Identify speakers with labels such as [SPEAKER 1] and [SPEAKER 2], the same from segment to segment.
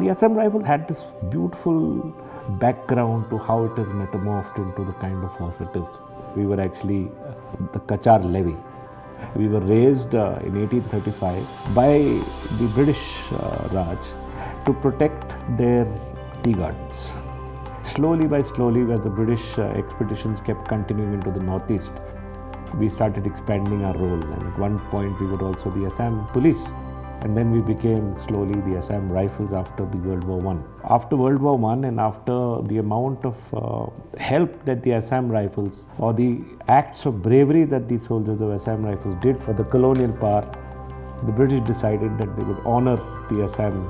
[SPEAKER 1] The Assam rifle had this beautiful background to how it is metamorphed into the kind of horse it is. We were actually the Kachar levy. We were raised in 1835 by the British Raj to protect their tea gardens. Slowly by slowly, as the British expeditions kept continuing into the northeast, we started expanding our role, and at one point we were also the Assam police. And then we became slowly the Assam Rifles after the World War I. After World War I and after the amount of help that the Assam Rifles or the acts of bravery that the soldiers of Assam Rifles did for the colonial power, the British decided that they would honor the Assam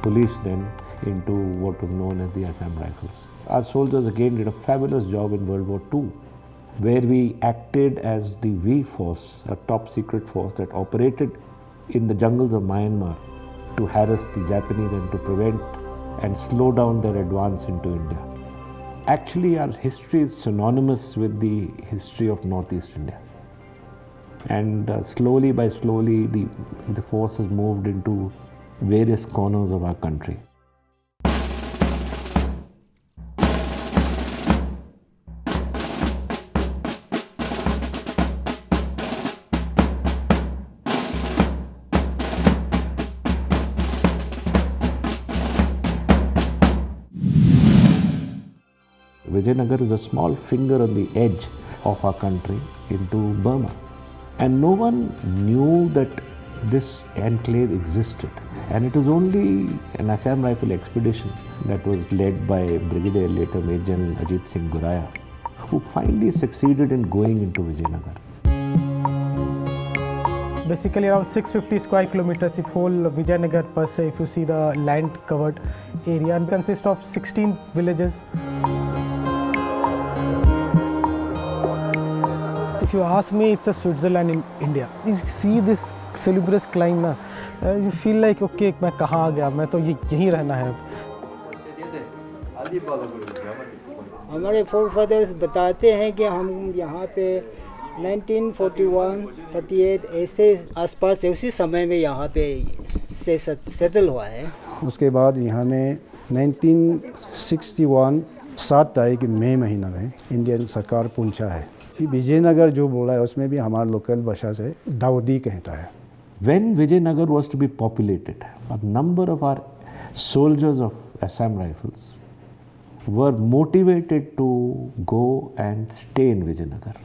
[SPEAKER 1] police then into what was known as the Assam Rifles. Our soldiers again did a fabulous job in World War II, where we acted as the V Force, a top secret force that operated in the jungles of Myanmar to harass the Japanese and to prevent and slow down their advance into India. Actually, our history is synonymous with the history of Northeast India. And slowly by slowly, the force has moved into various corners of our country. Vijayanagar is a small finger on the edge of our country into Burma. And no one knew that this enclave existed. And it was only an Assam Rifle expedition that was led by Brigadier later Major General Ajit Singh Guraya, who finally succeeded in going into Vijayanagar.
[SPEAKER 2] Basically around 650 square kilometers, if whole Vijayanagar per se, if you see the land covered area, and consists of 16 villages. If you ask me, it's a Switzerland in India. You see this salubrious climb, na, you feel like, okay, मैं कहाँ आ गया, मैं तो यहीं रहना है.
[SPEAKER 3] हमारे forefathers बताते हैं कि हम यहाँ पे 1941, 38 ऐसे आसपास उसी समय में यहाँ पे से सेटल हुआ है.
[SPEAKER 4] उसके बाद यहाँ ने 1961 7 तारीख मई महीना में इंडियन सरकार पहुँचा है. विजयनगर जो बोला है उसमें भी हमारा लोकल भाषा से दाऊदी कहता है.
[SPEAKER 1] When Vijayanagar was to be populated, a number of our soldiers of Assam Rifles were motivated to go and stay in Vijayanagar.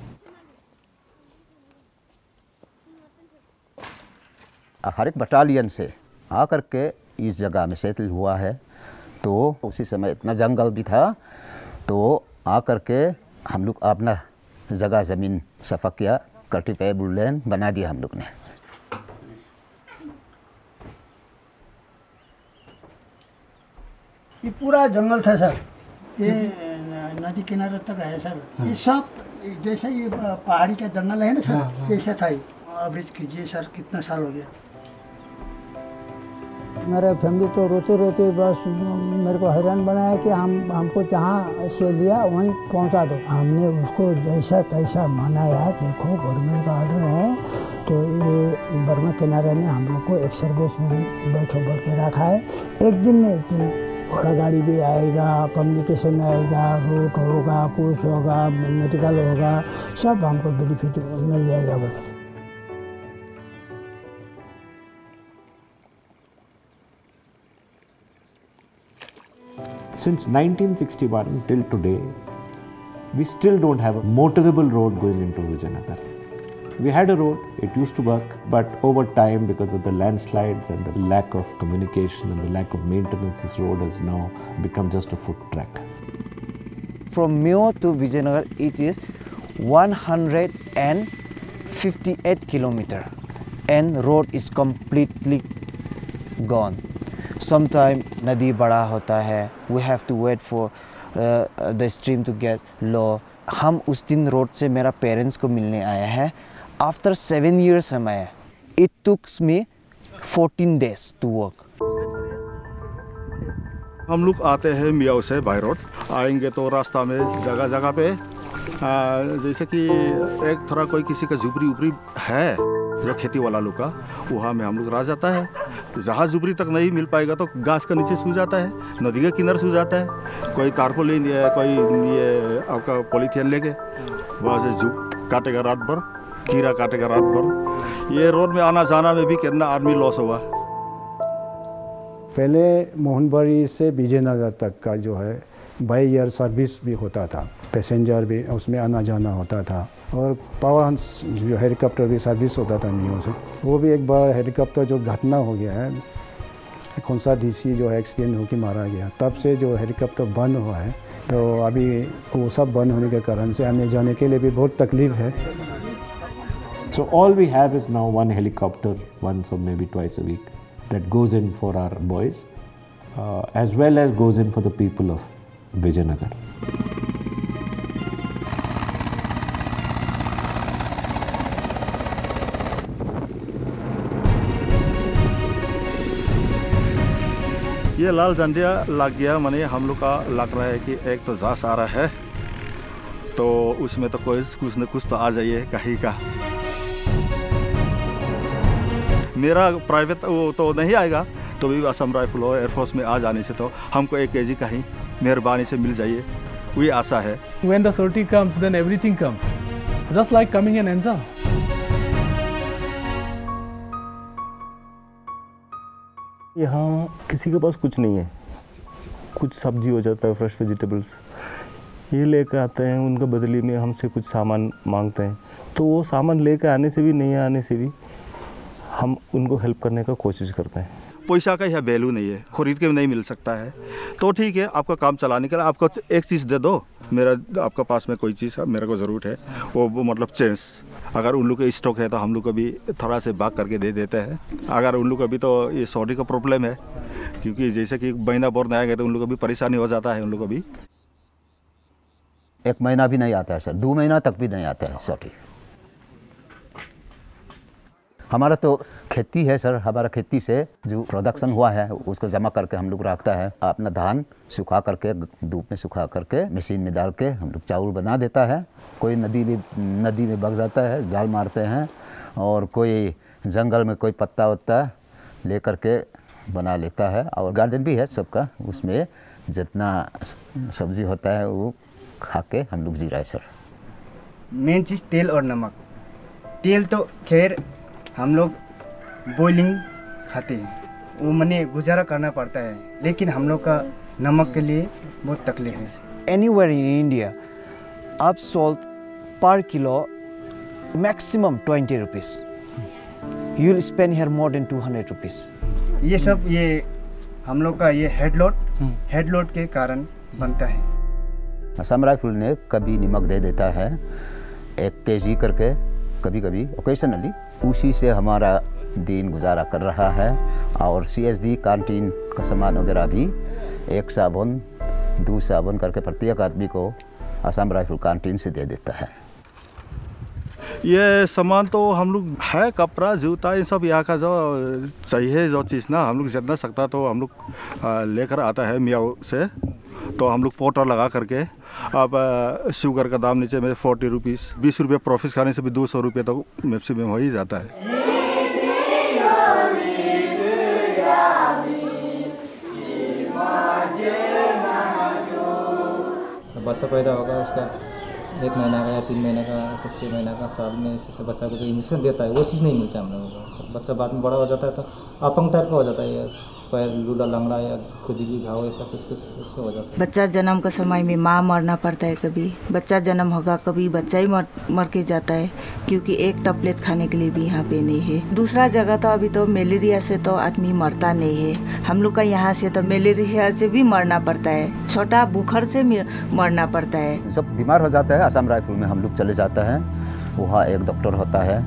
[SPEAKER 5] हर एक बटालियन से आकर के इस जगह में सेटल हुआ है. तो उसी समय इतना जंगल भी था, तो आकर के हम लोग अपना जगह ज़मीन सफ़ा किया, कल्टीवेबल लैंड बना दिया हम लोग ने.
[SPEAKER 3] ये पूरा जंगल था सर, ये नदी किनारे तक है सर. ये सब जैसे ये पहाड़ी का जंगल है ना सर, ऐसा था. एवरेज कीजिए सर, कितना साल हो गया. मेरा फैमिली तो रोते रोते बस मेरे को हैरान बनाया कि हमको जहाँ से लिया वहीं पहुँचा दो. हमने उसको जैसा तैसा मनाया. देखो गवर्नमेंट का ऑर्डर है, तो ये बर्मा किनारे में हम लोग को एक सर्विसमैन बैठो बोल के रखा है. एक दिन न एक दिन घोड़ा गाड़ी भी आएगा, कम्युनिकेशन आएगा, रूट होगा, कुछ होगा, मेडिकल होगा, सब हमको बेनिफिट मिल जाएगा बोला.
[SPEAKER 1] Since 1961 till today, we still don't have a motorable road going into Vijayanagar. We had a road, it used to work, but over time, because of the landslides and the lack of communication and the lack of maintenance, this road has now become just a foot track.
[SPEAKER 6] From Meo to Vijayanagar, it is 158 kilometers, and road is completely gone. Sometimes nadi bada hota hai, we have to wait for the stream to get low. हम उस दिन road से मेरा parents को मिलने आया है. After 7 years हम आया. It took me 14 days to work.
[SPEAKER 7] हम लोग आते हैं मियाओ से बाय रोड. आएंगे तो रास्ता में जगह जगह पे जैसे कि एक थोड़ा कोई किसी का झुपड़ी उपरी है जो खेती वाला लोग का, वहाँ में हम लोग रह जाता है। जहाँ झुपड़ी तक नहीं मिल पाएगा तो घास का नीचे सो जाता है, नदी के किनारे सो जाता है। कोई तारपोलिन या कोई ये आपका पॉलीथिन लेके वहाँ से झुप काटेगा रात भर, कीड़ा काटेगा रात भर। ये रोड में आना जाना में भी कितना आदमी लॉस हुआ।
[SPEAKER 4] पहले मोहनबाड़ी से विजयनगर तक का जो है बाई एयर सर्विस भी होता था, पैसेंजर भी उसमें आना जाना होता था, और पावर हंस जो हेलीकॉप्टर भी सर्विस होता था नियो से। वो भी एक बार हेलीकॉप्टर जो घटना हो गया है, कौन सा डीसी जो है एक्सीडेंट होकर मारा गया, तब से जो हेलीकॉप्टर बंद हुआ है। तो अभी वो सब बंद होने के कारण से आने जाने के लिए भी बहुत तकलीफ है।
[SPEAKER 1] So all we have is now one helicopter once or maybe twice a week that goes in for our boys as well as goes in for the people of Vijayanagar.
[SPEAKER 7] ये लाल झंडिया लग गया, माने हम लोग का लग रहा है कि एक तो जास आ रहा है, तो उसमें तो कोई कुछ न कुछ तो आ जाइए कहीं का। मेरा प्राइवेट वो तो नहीं आएगा, तो भी असम राइफल और एयरफोर्स में आ जाने से तो हमको 1 kg कहीं मेहरबानी से मिल जाइए, वही आशा है।
[SPEAKER 8] When the sortie comes, then everything comes, just like coming in Enza.
[SPEAKER 9] यहाँ किसी के पास कुछ नहीं है, कुछ सब्जी हो जाता है, फ्रेश वेजिटेबल्स ये लेकर आते हैं, उनका बदले में हमसे कुछ सामान मांगते हैं, तो वो सामान लेकर आने से भी नहीं आने से भी हम उनको हेल्प करने का कोशिश करते हैं।
[SPEAKER 7] पैसा का यह वैल्यू नहीं है, खरीद के नहीं मिल सकता है, तो ठीक है आपका काम चलाने के लिए आपको एक चीज़ दे दो, मेरा आपका पास में कोई चीज़ मेरे को ज़रूरत है, वो मतलब चेंज अगर उन लोग का स्टॉक है तो हम लोग को भी थोड़ा से भाग करके दे देते हैं। अगर उन लोग का भी तो ये सॉरी का प्रॉब्लम है, क्योंकि जैसे कि महीना भर नहीं आएगा तो उन लोग को भी परेशानी हो जाता है। उन लोग को भी
[SPEAKER 5] 1 महीना भी नहीं आता है सर, 2 महीना तक भी नहीं आता है सॉरी। हमारा तो खेती है सर, हमारा खेती से जो प्रोडक्शन हुआ है उसको जमा करके हम लोग रखता है, अपना धान सुखा करके धूप में सुखा करके मशीन में डाल के हम लोग चावल बना देता है। कोई नदी में बग जाता है, जाल मारते हैं, और कोई जंगल में कोई पत्ता वत्ता ले करके बना लेता है, और गार्डन भी है सबका, उसमें जितना सब्जी होता है वो खा के हम लोग जी रहे हैं सर।
[SPEAKER 10] मेन चीज़ तेल और नमक। तेल तो खैर हम लोग बॉइलिंग खाते हैं, वो मने गुजारा करना पड़ता है, लेकिन हम लोग का नमक के लिए बहुत तकलीफ है।
[SPEAKER 6] Anywhere in India, up salt per kilo maximum 20 rupees. You'll spend here more than 200 rupees.
[SPEAKER 10] ये सब ये हम लोग का ये हेड लोड के कारण बनता है।
[SPEAKER 5] असम राइफल ने कभी नमक दे देता है 1 kg करके, कभी कभी ओकेशनली, उसी से हमारा दिन गुजारा कर रहा है। और CSD कैंटीन का सामान वगैरह भी 1 साबुन 2 साबुन करके प्रत्येक आदमी को असम राइफल कैंटीन से दे देता है।
[SPEAKER 7] ये सामान तो हम लोग है, कपड़ा जूता ये सब यहाँ का जो चाहिए जो चीज़ ना हम लोग जितना सकता तो हम लोग लेकर आता है मियाँ से, तो हम लोग पोटर लगा करके। अब शुगर का दाम नीचे में 40 रुपीज़, 20 रुपये प्रॉफिट खाने से भी 200 रुपये तो मैक्सिमम हो ही जाता है।
[SPEAKER 11] बच्चा पैदा होगा उसका 1 महीना का या 3 महीने का, ऐसे 6 महीने का, साल में ऐसे बच्चा को जो इंजेक्शन देता है वो चीज़ नहीं मिलता हम लोगों को। बच्चा बाद में बड़ा हो जाता है तो अपंग टाइप का हो जाता है, या पैर लूला लंगड़ा या खुजली घाव ऐसा कुछ उससे हो जाता है।
[SPEAKER 12] बच्चा जन्म का समय में माँ मरना पड़ता है, कभी बच्चा जन्म होगा, कभी बच्चा ही मर के जाता है, क्योंकि एक टैबलेट खाने के लिए भी यहाँ पे नहीं है। दूसरा जगह तो अभी तो मलेरिया से तो आदमी मरता नहीं है, हम लोग का यहाँ से तो मलेरिया से भी मरना पड़ता है, छोटा बुखार से मरना पड़ता है।
[SPEAKER 5] जब बीमार हो जाता है असम राइफल में हम लोग चले जाता है, वहाँ एक डॉक्टर होता है,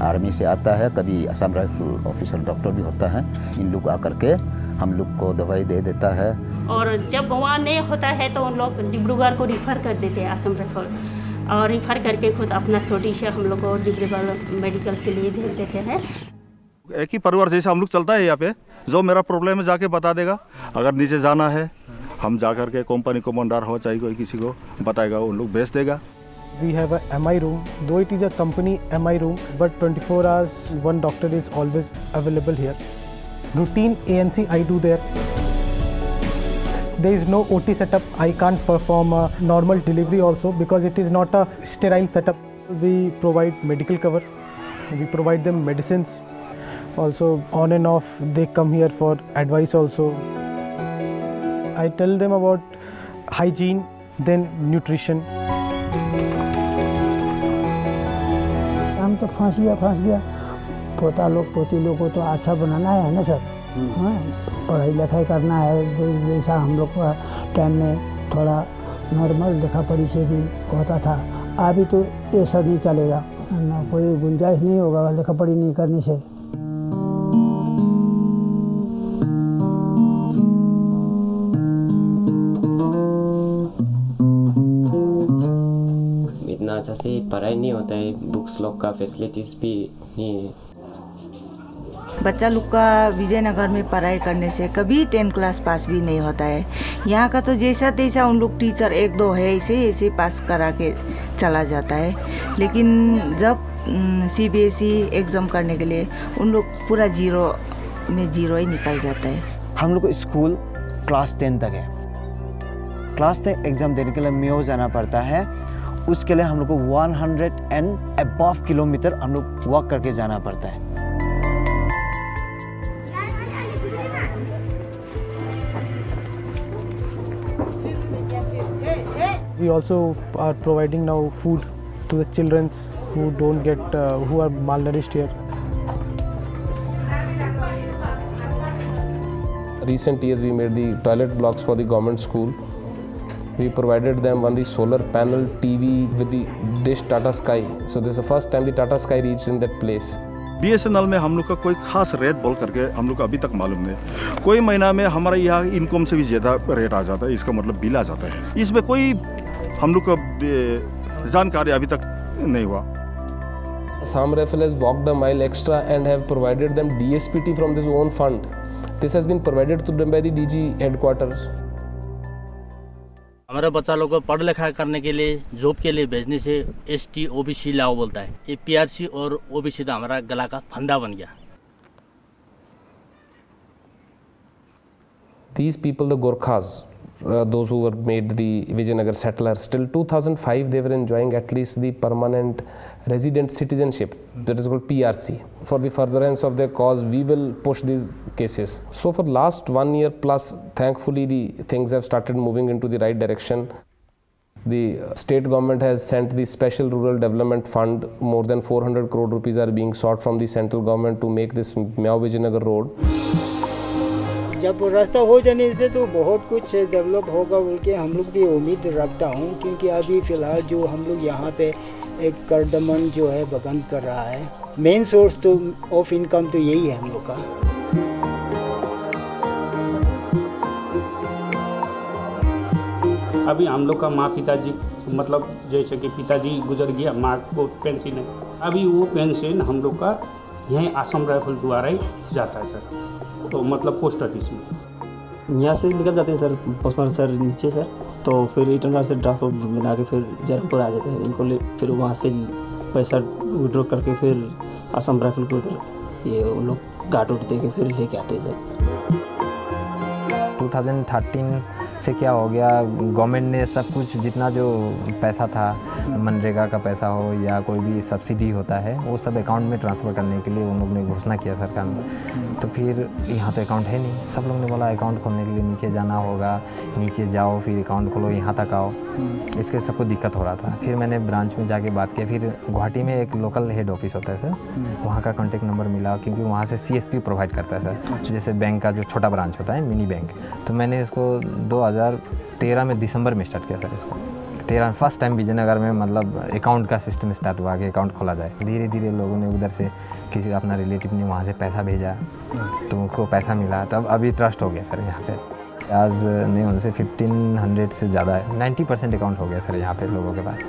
[SPEAKER 5] आर्मी से आता है, कभी असम राइफल ऑफिसर डॉक्टर भी होता है, इन लोग आकर के हम लोग को दवाई दे देता है।
[SPEAKER 13] और जब वहाँ नहीं होता है तो उन लोग डिब्रूगढ़ को रिफ़र कर देते हैं असम राइफल, और रिफ़र करके खुद अपना छोटी से हम लोग को डिब्रूगढ़ मेडिकल के लिए भेज देते हैं।
[SPEAKER 7] एक ही परिवार जैसे हम लोग चलता है यहाँ पे, जो मेरा प्रॉब्लम है जाके बता देगा, अगर नीचे जाना है हम जा कर के कंपनी कमांडर हो चाहे कोई किसी को बताएगा, उन लोग भेज देगा।
[SPEAKER 2] We have a MI room, though it is a company MI room, but 24 hours one doctor is always available here. Routine ANC I do there. There is no OT setup. I can't perform a normal delivery also because it is not a sterile setup. We provide medical cover. We provide them medicines. Also on and off they come here for advice also. I tell them about hygiene, then nutrition.
[SPEAKER 3] हम तो फंस गया। पोता लोग पोती लोग को तो अच्छा बनाना है ना सर। हाँ, पढ़ाई लिखाई करना है, जैसा हम लोग का टाइम में थोड़ा नॉर्मल लिखा पढ़ी से भी होता था। अभी तो ऐसा नहीं चलेगा ना, कोई गुंजाइश नहीं होगा लिखा पढ़ी नहीं करने से।
[SPEAKER 14] इतना अच्छा से पढ़ाई नहीं होता है, बुक्स लोग का फैसिलिटीज़ भी नहीं है।
[SPEAKER 12] बच्चा लोग का विजयनगर में पढ़ाई करने से कभी 10 क्लास पास भी नहीं होता है। यहाँ का तो जैसा तैसा उन लोग टीचर 1-2 है ऐसे पास करा के चला जाता है, लेकिन जब CBSE एग्ज़ाम करने के लिए उन लोग पूरा 0 में 0 ही निकल जाता है।
[SPEAKER 6] हम लोग को स्कूल क्लास 10 तक है। क्लास 10 एग्ज़ाम देने के लिए म्यो जाना पड़ता है। उसके लिए हम लोग को 100 एंड अबव किलोमीटर हम लोग वॉक करके जाना पड़ता है।
[SPEAKER 2] We also are providing now food to the children who don't get, who are malnourished here.
[SPEAKER 15] Recent years we made the toilet blocks for the government school. We provided them on the solar panel TV with the dish Tata Sky. So this is the first time the Tata Sky reached in that place.
[SPEAKER 7] BSNL में हम लोग का कोई खास rate बोल करके हम लोग को अभी तक मालूम नहीं। कोई महीना में हमारा यहाँ इनकम से भी ज़्यादा रेट आ जाता है, इसका मतलब बिल आ जाता है। इसमें कोई हम लोग को जानकारी अभी तक नहीं हुआ।
[SPEAKER 15] Assam Rifle has walked a mile extra and have provided them DSPT from their own fund. This has been provided to them by the DG headquarters.
[SPEAKER 16] हमारे बच्चा लोग को पढ़ लिखा करने के लिए जॉब के लिए भेजने से ST OBC लाओ बोलता है। ये PRC और OBC तो हमारा गला का फंदा बन गया।
[SPEAKER 15] These people, the Gorkhas, those who were made the Vijayanagar settlers, till 2005 they were enjoying at least the permanent resident citizenship, that is called PRC. For the furtherance of their cause, we will push these cases. So for last 1 year plus, thankfully the things have started moving into the right direction. The state government has sent the special rural development fund. More than 400 crore rupees are being sought from the central government to make this Miao Vijayanagar road.
[SPEAKER 17] जब रास्ता हो जाने से तो बहुत कुछ develop होगा बोल के हम लोग भी उम्मीद रखता हूँ, क्योंकि अभी फ़िलहाल जो हम लोग यहाँ पे एक कर्दमन जो है बगान कर रहा है, मेन सोर्स तो ऑफ इनकम तो यही है हम लोग का।
[SPEAKER 18] अभी हम लोग का माँ पिताजी मतलब जैसे कि पिताजी गुजर गया, माँ को पेंशन है, अभी वो पेंशन हम लोग का यहीं असम राइफल द्वारा ही जाता है सर, तो मतलब पोस्ट ऑफिस में
[SPEAKER 11] यहाँ से निकल जाते हैं सर, पोस्टमार्टम सर नीचे सर, तो फिर रिटर्न से ड्राफ्ट बना के फिर जयपुर आ जाते हैं इनको ले, फिर वहाँ से पैसा विड्रॉ करके फिर असम राइफल को उधर ये उन लोग गाट उठ दे के फिर लेके आते हैं सर।
[SPEAKER 19] 2013 से क्या हो गया, गवर्नमेंट ने सब कुछ जितना जो पैसा था, मनरेगा का पैसा हो या कोई भी सब्सिडी होता है, वो सब अकाउंट में ट्रांसफ़र करने के लिए उन लोग ने घोषणा किया सरकार ने। तो फिर यहाँ तो अकाउंट है नहीं, सब लोग ने बोला अकाउंट खोलने के लिए नीचे जाना होगा, नीचे जाओ फिर अकाउंट खोलो, यहाँ तक आओ, इसके सबको दिक्कत हो रहा था। फिर मैंने ब्रांच में जाके बात किया, फिर गुवाहाटी में एक लोकल हेड ऑफिस होता है सर, वहाँ का कॉन्टैक्ट नंबर मिला, क्योंकि वहाँ से CSP प्रोवाइड करता है सर, जैसे बैंक का जो छोटा ब्रांच होता है मिनी बैंक। तो मैंने इसको 2013 में दिसंबर में स्टार्ट किया सर इसको। 13 फर्स्ट टाइम विजयनगर में मतलब अकाउंट का सिस्टम स्टार्ट हुआ कि अकाउंट खोला जाए। धीरे धीरे लोगों ने उधर से किसी अपना रिलेटिव ने वहाँ से पैसा भेजा, तो उनको पैसा मिला, तब अभी ट्रस्ट हो गया सर यहाँ पे। आज नहीं होने से 1500 से ज़्यादा है, 90% अकाउंट हो गया सर यहाँ पे लोगों के पास।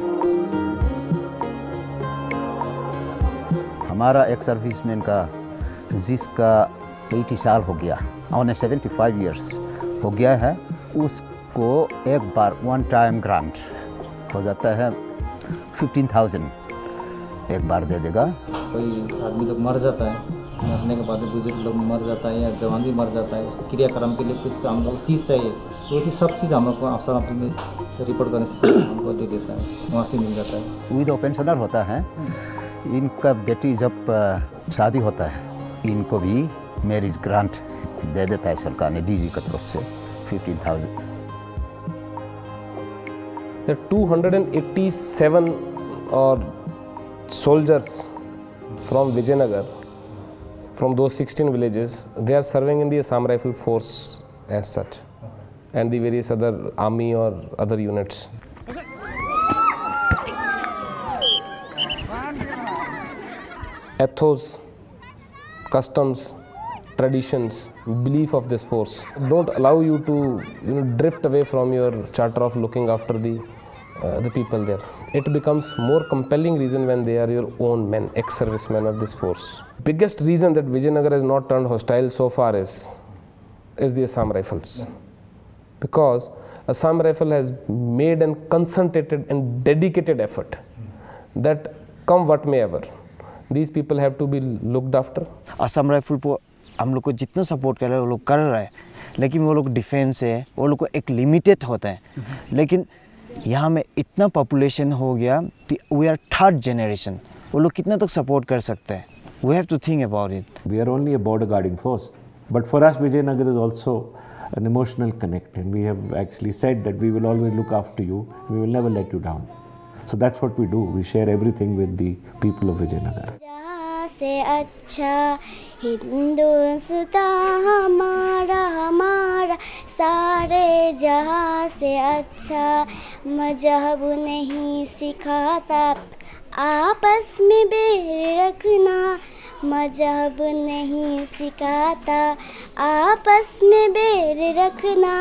[SPEAKER 5] हमारा एक सर्विसमैन का जिसका 80 साल हो गया, 75 ईयर्स हो गया है, को एक बार वन टाइम ग्रांट हो जाता है 15,000 एक बार दे देगा।
[SPEAKER 11] कोई आदमी लोग मर जाता है, मरने के बाद बुजुर्ग लोग मर जाता है या जवान भी मर जाता है, उसको क्रियाक्रम के लिए कुछ हम लोग चीज़ चाहिए, तो वैसे सब चीज़ हम लोग को अफसर अपने रिपोर्ट करने से हमको दे देता है, वहाँ से मिल जाता है।
[SPEAKER 5] विधवा पेंशनर होता है, इनका बेटी जब शादी होता है इनको भी मैरिज ग्रांट दे देता है सरकार ने डीजी की तरफ से 15,000।
[SPEAKER 15] There are 287 soldiers from Vijayanagar, from those 16 villages. They are serving in the Assam Rifle Force as such, and the various other army or other units. Ethos, customs, traditions, belief of this force don't allow you to drift away from your charter of looking after the people there. It becomes more compelling reason when they are your own men, ex-servicemen of this force. Biggest reason that Vijayanagar has not turned hostile so far is the Assam Rifles, because Assam Rifle has made a concentrated and dedicated effort that come what may ever, these people have to be looked after.
[SPEAKER 6] Assam Rifle को हम लोग को जितना support कर रहे हैं वो लोग कर रहा है, लेकिन वो लोग डिफेंस है, वो लोग को एक लिमिटेड होता है, लेकिन यहाँ में इतना पॉपुलेशन हो गया कि वी आर थर्ड जनरेशन, वो लोग कितना तक सपोर्ट कर सकते हैं? We have to think about it.
[SPEAKER 1] We are only a border guarding force, but for us Vijayanagar is also an emotional connect, and we have actually said that we will always look after you, we will never let you down. So that's what we do, we share everything with the people of Vijayanagar.
[SPEAKER 20] से अच्छा हिंदुस्तान हमारा हमारा सारे जहाँ से अच्छा मजहब नहीं सिखाता आपस में बैर रखना मजहब नहीं सिखाता आपस में बैर रखना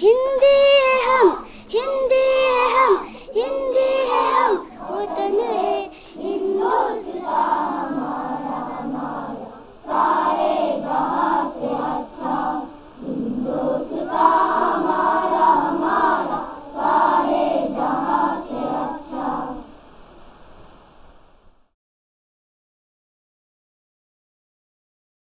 [SPEAKER 20] हिंदी है हम